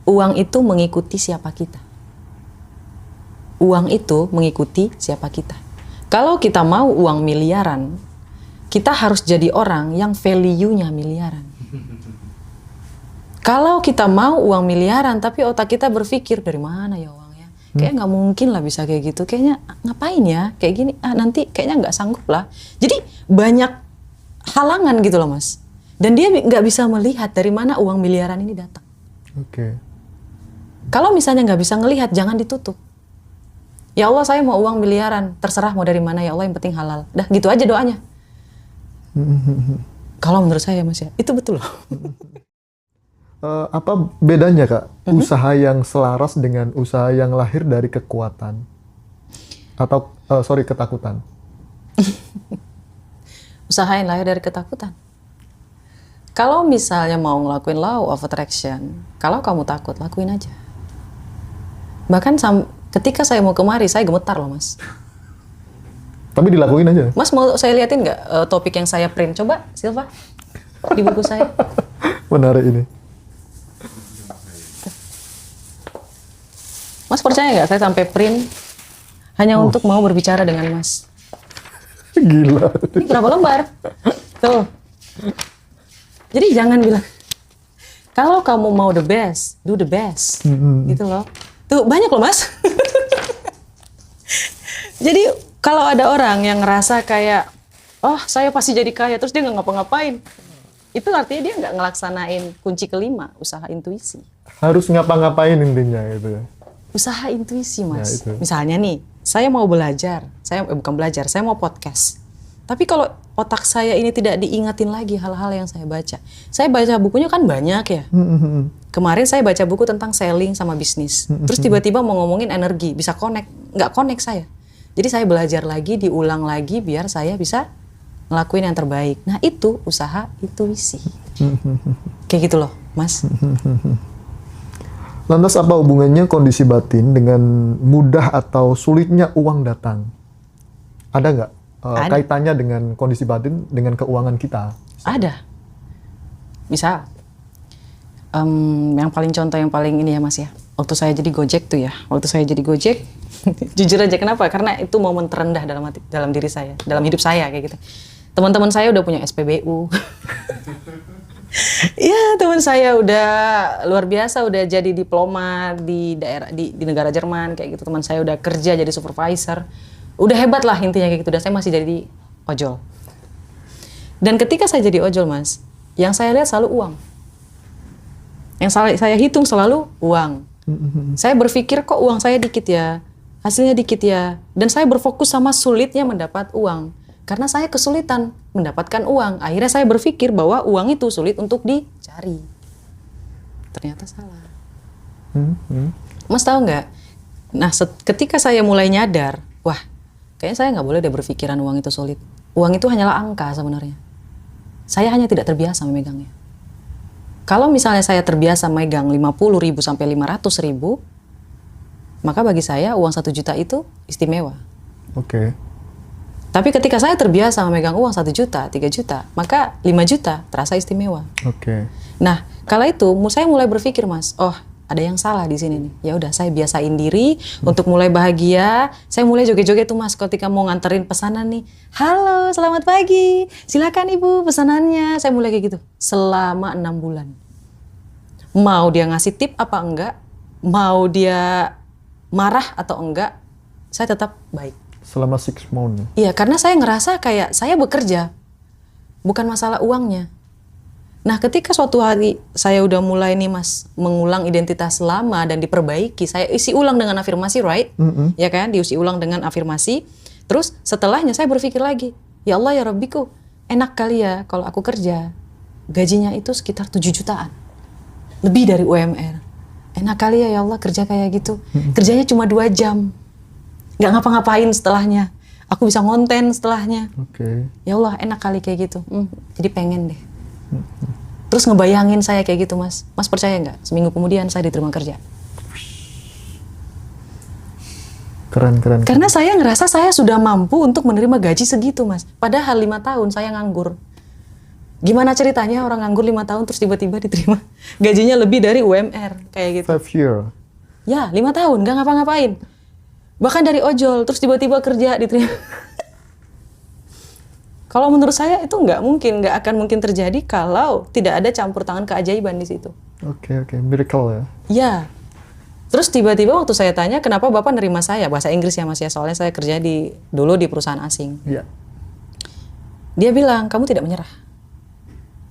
Uang itu mengikuti siapa kita. Uang itu mengikuti siapa kita. Kalau kita mau uang miliaran, kita harus jadi orang yang value-nya miliaran. Kalau kita mau uang miliaran, tapi otak kita berpikir, dari mana ya uangnya? Kayaknya nggak mungkin lah bisa kayak gitu. Kayaknya ngapain ya? Kayak gini, nanti kayaknya nggak sanggup lah. Jadi banyak halangan gitu loh Mas. Dan dia nggak bisa melihat dari mana uang miliaran ini datang. Oke. Kalau misalnya nggak bisa ngelihat, jangan ditutup. Ya Allah, saya mau uang miliaran, terserah mau dari mana ya Allah, yang penting halal. Dah gitu aja doanya. Kalau menurut saya Mas ya, itu betul loh. Apa bedanya Kak, usaha yang selaras dengan usaha yang lahir dari kekuatan? Atau, ketakutan? Usaha yang lahir dari ketakutan. Kalau misalnya mau ngelakuin law of attraction, kalau kamu takut, lakuin aja. Bahkan ketika saya mau kemari, saya gemetar loh Mas. Tapi dilakuin aja? Mas mau saya liatin nggak topik yang saya print? Coba Silva, di buku saya. Menarik ini. Mas percaya nggak saya sampai print hanya untuk mau berbicara dengan Mas? Gila. Ini berapa lembar? Tuh. Jadi jangan bilang, kalau kamu mau the best, do the best. Gitu loh. Tuh banyak loh Mas. Jadi kalau ada orang yang ngerasa kayak, oh saya pasti jadi kaya, terus dia nggak ngapa-ngapain. Itu artinya dia nggak ngelaksanain kunci kelima, usaha intuisi. Harus ngapa-ngapain intinya gitu ya. Usaha intuisi Mas. Ya, misalnya nih, saya mau belajar, bukan belajar, saya mau podcast. Tapi kalau otak saya ini tidak diingatin lagi hal-hal yang saya baca. Saya baca bukunya kan banyak ya. Kemarin saya baca buku tentang selling sama bisnis. Terus tiba-tiba mau ngomongin energi, bisa connect. Nggak connect saya. Jadi saya belajar lagi, diulang lagi biar saya bisa ngelakuin yang terbaik. Nah itu usaha intuisi. Kayak gitu loh Mas. Lantas apa hubungannya kondisi batin dengan mudah atau sulitnya uang datang? Ada nggak kaitannya dengan kondisi batin dengan keuangan kita? Ada. Misal, yang paling contoh yang paling ini ya Mas ya. Waktu saya jadi Gojek tuh ya. Waktu saya jadi Gojek, jujur aja kenapa? Karena itu momen terendah dalam diri saya, dalam hidup saya kayak gitu. Teman-teman saya udah punya SPBU. Iya, teman saya udah luar biasa, udah jadi diplomat di daerah di negara Jerman kayak gitu. Teman saya udah kerja jadi supervisor. Udah hebat lah intinya kayak gitu. Dan saya masih jadi ojol. Dan ketika saya jadi ojol Mas, yang saya lihat selalu uang. Yang saya hitung selalu uang. Saya berpikir kok uang saya dikit ya, hasilnya dikit ya. Dan saya berfokus sama sulitnya mendapat uang. Karena saya kesulitan mendapatkan uang. Akhirnya saya berpikir bahwa uang itu sulit untuk dicari. Ternyata salah. Mas tahu nggak? Nah ketika saya mulai nyadar, wah kayaknya saya nggak boleh deh berpikiran uang itu sulit. Uang itu hanyalah angka sebenarnya. Saya hanya tidak terbiasa memegangnya. Kalau misalnya saya terbiasa megang 50.000 sampai 500.000, maka bagi saya uang 1 juta itu istimewa. Oke. Tapi ketika saya terbiasa memegang uang 1 juta, 3 juta, maka 5 juta terasa istimewa. Oke. Nah, kala itu saya mulai berpikir Mas, oh ada yang salah di sini nih. Ya udah saya biasain diri untuk mulai bahagia. Saya mulai joget-joget tuh Mas ketika mau nganterin pesanan nih. Halo, selamat pagi. Silakan Ibu pesanannya. Saya mulai kayak gitu selama 6 bulan. Mau dia ngasih tip apa enggak, mau dia marah atau enggak, saya tetap baik. Selama 6 months. Iya, karena saya ngerasa kayak saya bekerja, bukan masalah uangnya. Nah, ketika suatu hari saya udah mulai nih Mas, mengulang identitas lama dan diperbaiki, saya isi ulang dengan afirmasi, right? Ya kan, diisi ulang dengan afirmasi. Terus setelahnya saya berpikir lagi, ya Allah ya Rabbiku, enak kali ya kalau aku kerja, gajinya itu sekitar 7 jutaan. Lebih dari UMR. Enak kali ya Allah kerja kayak gitu. Kerjanya cuma 2 jam. Nggak ngapa-ngapain setelahnya. Aku bisa ngonten setelahnya. Oke. Ya Allah enak kali kayak gitu. Jadi pengen deh. Terus ngebayangin saya kayak gitu Mas. Mas percaya nggak? Seminggu kemudian saya diterima kerja. Keren. Karena saya ngerasa saya sudah mampu untuk menerima gaji segitu Mas. Padahal 5 tahun saya nganggur. Gimana ceritanya orang nganggur 5 tahun terus tiba-tiba diterima gajinya lebih dari UMR kayak gitu. 5 year. Ya, 5 tahun nggak ngapa-ngapain. Bahkan dari ojol terus tiba-tiba kerja diterima. Kalau menurut saya itu nggak akan mungkin terjadi kalau tidak ada campur tangan keajaiban di situ. Oke, miracle ya. Ya. Terus tiba-tiba waktu saya tanya kenapa Bapak nerima saya, bahasa Inggris ya Mas ya, soalnya saya kerja dulu di perusahaan asing. Iya. Dia bilang, kamu tidak menyerah.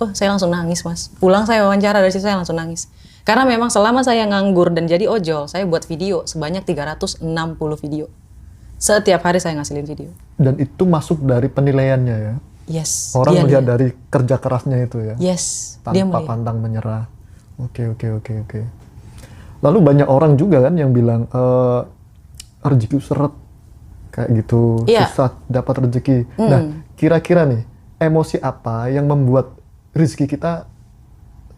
Oh, saya langsung nangis Mas. Pulang saya wawancara dari situ saya langsung nangis. Karena memang selama saya nganggur dan jadi ojol, saya buat video sebanyak 360 video. Setiap hari saya ngasilin video. Dan itu masuk dari penilaiannya ya? Yes. Orang melihat dari kerja kerasnya itu ya? Yes. Tanpa pantang menyerah. Oke. Lalu banyak orang juga kan yang bilang, rezeki seret. Kayak gitu, susah dapat rezeki. Nah, kira-kira nih, emosi apa yang membuat rezeki kita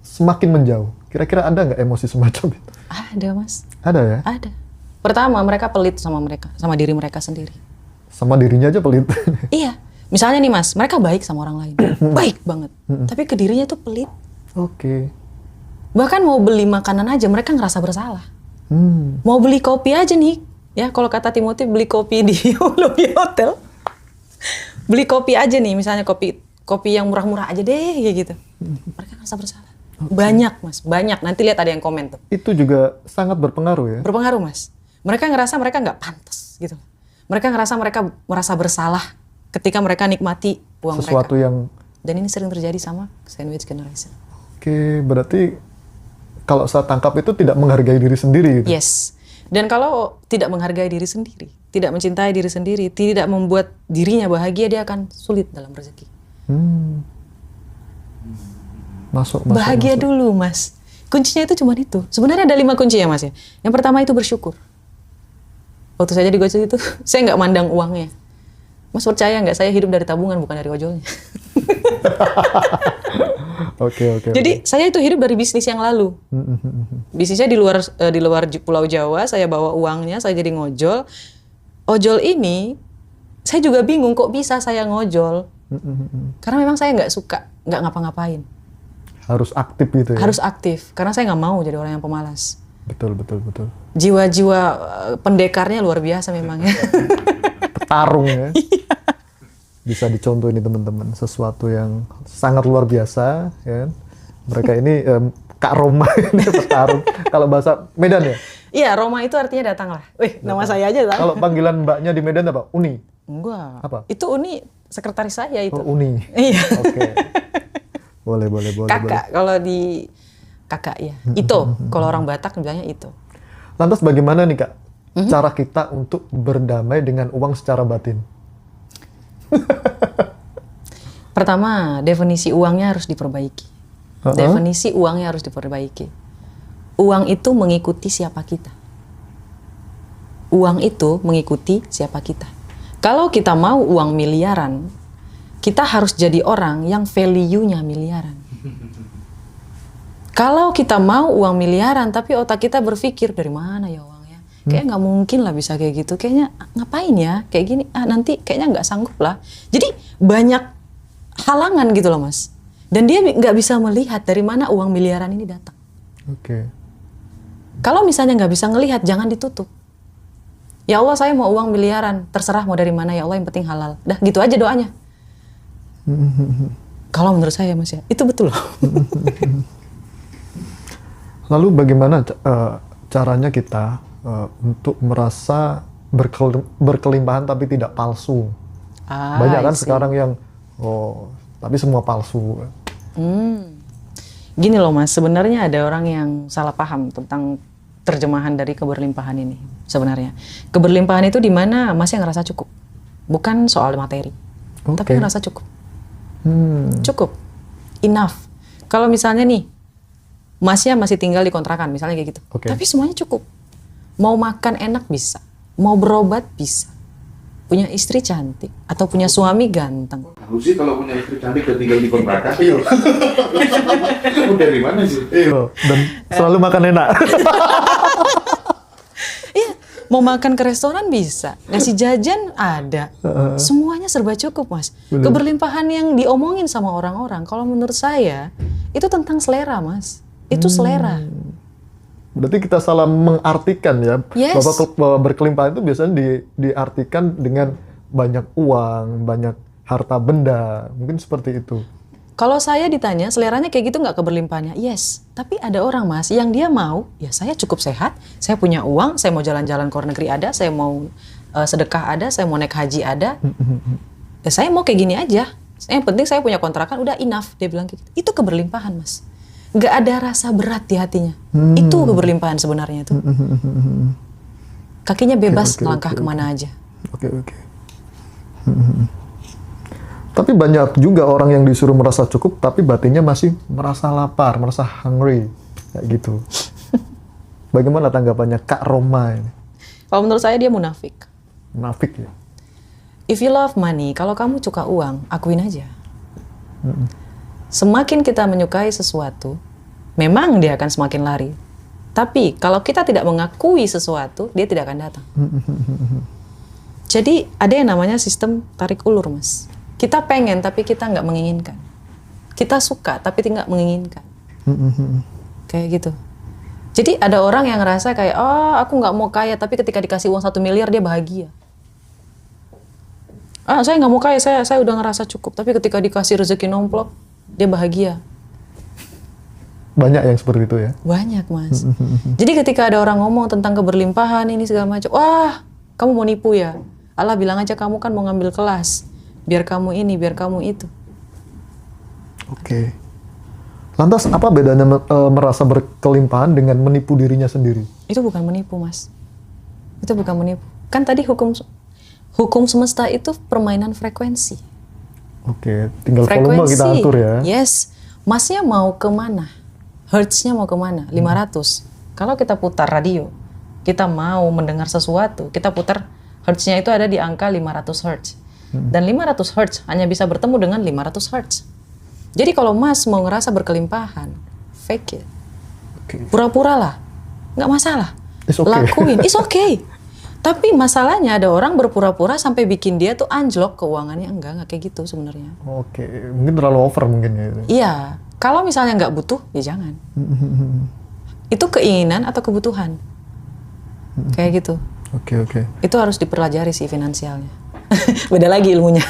semakin menjauh? Kira-kira ada nggak emosi semacam itu? Ada Mas. Ada ya? Ada. Pertama, mereka pelit sama diri mereka sendiri. Sama dirinya aja pelit? Iya. Misalnya nih Mas, mereka baik sama orang lain. Baik banget. Tapi ke dirinya tuh pelit. Oke. Bahkan mau beli makanan aja mereka ngerasa bersalah. Mau beli kopi aja nih. Ya, kalau kata Timothy beli kopi di lobby hotel. Beli kopi aja nih, misalnya kopi yang murah-murah aja deh kayak gitu. Mereka ngerasa bersalah. Banyak Mas, banyak. Nanti lihat ada yang komen tuh. Itu juga sangat berpengaruh ya? Berpengaruh Mas. Mereka ngerasa mereka nggak pantas gitu. Mereka ngerasa mereka merasa bersalah ketika mereka nikmati uang sesuatu mereka. Yang... Dan ini sering terjadi sama sandwich generation. Oke, berarti kalau saya tangkap itu tidak menghargai diri sendiri gitu? Yes. Dan kalau tidak menghargai diri sendiri, tidak mencintai diri sendiri, tidak membuat dirinya bahagia, dia akan sulit dalam rezeki. Masuk. Bahagia dulu Mas. Kuncinya itu cuma itu. Sebenarnya ada 5 kunci ya Mas ya. Yang pertama itu bersyukur. Waktu saya jadi gojol itu, saya nggak mandang uangnya. Mas percaya nggak, saya hidup dari tabungan bukan dari ojolnya. Oke. Jadi saya itu hidup dari bisnis yang lalu. Bisnisnya di luar Pulau Jawa, saya bawa uangnya, saya jadi ngojol. Ojol ini, saya juga bingung kok bisa saya ngojol. Karena memang saya nggak suka, nggak ngapa-ngapain. Harus aktif gitu ya? Harus aktif, karena saya nggak mau jadi orang yang pemalas. Betul. Jiwa-jiwa pendekarnya luar biasa memang ya. Petarung ya. Bisa dicontoh ini teman-teman, sesuatu yang sangat luar biasa ya. Mereka ini Kak Roma ini petarung. Kalau bahasa Medan ya? Iya, Roma itu artinya datang lah. Nama saya aja lah. Kalau panggilan mbaknya di Medan apa? Uni? Enggak. Apa? Itu Uni sekretaris saya itu. Oh, Uni. Iya. Oke. Boleh. Kakak, kalau di kakak ya. Ito, kalau orang Batak bilangnya itu. Lantas bagaimana nih Kak, cara kita untuk berdamai dengan uang secara batin? Pertama, definisi uangnya harus diperbaiki. Definisi uangnya harus diperbaiki. Uang itu mengikuti siapa kita. Uang itu mengikuti siapa kita. Kalau kita mau uang miliaran, kita harus jadi orang yang value-nya miliaran. Kalau kita mau uang miliaran, tapi otak kita berpikir dari mana ya uangnya? Kayaknya nggak mungkin lah bisa kayak gitu. Kayaknya ngapain ya? Kayak gini, nanti kayaknya nggak sanggup lah. Jadi banyak halangan gitu loh Mas. Dan dia nggak bisa melihat dari mana uang miliaran ini datang. Oke. Kalau misalnya nggak bisa ngelihat, jangan ditutup. Ya Allah, saya mau uang miliaran. Terserah mau dari mana ya Allah, yang penting halal. Dah gitu aja doanya. Kalau menurut saya Mas ya, itu betul loh. Lalu bagaimana caranya kita untuk merasa berkelimpahan tapi tidak palsu? Banyak kan sekarang yang tapi semua palsu. Gini loh Mas, sebenarnya ada orang yang salah paham tentang terjemahan dari keberlimpahan ini. Sebenarnya keberlimpahan itu di mana Masnya ngerasa cukup, bukan soal materi, tapi ngerasa cukup. Cukup, enough. Kalau misalnya nih Masnya masih tinggal di kontrakan, misalnya kayak gitu. Tapi semuanya cukup. Mau makan enak bisa, mau berobat bisa. Punya istri cantik atau punya suami ganteng. Aku sih kalau punya istri cantik dan tinggal di kontrakan, kamu dari mana sih? Dan selalu makan enak. Iya, Mau makan ke restoran bisa, ngasih jajan ada. Semuanya serba cukup, Mas. Bener. Keberlimpahan yang diomongin sama orang-orang, kalau menurut saya itu tentang selera, Mas. Itu selera. Berarti kita salah mengartikan ya. Yes. Bahwa berkelimpahan itu biasanya diartikan dengan banyak uang, banyak harta benda. Mungkin seperti itu. Kalau saya ditanya seleranya kayak gitu nggak keberlimpahannya? Yes. Tapi ada orang, Mas, yang dia mau, ya saya cukup sehat, saya punya uang, saya mau jalan-jalan ke luar negeri ada, saya mau sedekah ada, saya mau naik haji ada. Ya saya mau kayak gini aja. Yang penting saya punya kontrakan, udah enough. Dia bilang kayak gitu. Itu keberlimpahan, Mas. Nggak ada rasa berat di hatinya. Itu keberlimpahan sebenarnya itu. Kakinya bebas melangkah kemana aja. Oke. Tapi banyak juga orang yang disuruh merasa cukup, tapi batinnya masih merasa lapar, merasa hungry, kayak gitu. Bagaimana tanggapannya Kak Roma ini? Kalau menurut saya dia munafik. Munafik ya? If you love money, kalau kamu suka uang, akuin aja. Semakin kita menyukai sesuatu, memang dia akan semakin lari. Tapi kalau kita tidak mengakui sesuatu, dia tidak akan datang. Jadi ada yang namanya sistem tarik ulur, Mas. Kita pengen tapi kita nggak menginginkan. Kita suka tapi tidak menginginkan. Kayak gitu. Jadi ada orang yang ngerasa kayak, oh aku nggak mau kaya, tapi ketika dikasih uang 1 miliar dia bahagia. Saya nggak mau kaya, saya udah ngerasa cukup, tapi ketika dikasih rezeki nomplok dia bahagia. Banyak yang seperti itu ya? Banyak, Mas. Jadi ketika ada orang ngomong tentang keberlimpahan ini segala macam, wah kamu mau nipu ya? Allah bilang aja kamu kan mau ngambil kelas. Biar kamu ini, biar kamu itu. Oke. Lantas apa bedanya merasa berkelimpahan dengan menipu dirinya sendiri? Itu bukan menipu, Mas. Itu bukan menipu. Kan tadi hukum semesta itu permainan frekuensi. Oke, tinggal volume kita atur ya. Yes. Masnya mau kemana? Hertz-nya mau kemana? 500. Kalau kita putar radio, kita mau mendengar sesuatu, kita putar hertz-nya itu ada di angka 500 hertz. Dan 500 hertz hanya bisa bertemu dengan 500 hertz. Jadi kalau Mas mau ngerasa berkelimpahan, fake it. Pura-pura lah, nggak masalah. It's okay. Lakuin, it's okay. Tapi masalahnya ada orang berpura-pura sampai bikin dia tuh anjlok keuangannya. Enggak kayak gitu sebenarnya. Oke, mungkin terlalu over mungkin ya. Iya, kalau misalnya nggak butuh, ya jangan. Itu keinginan atau kebutuhan. Kayak gitu. Oke. Itu harus dipelajari sih finansialnya. Beda lagi ilmunya.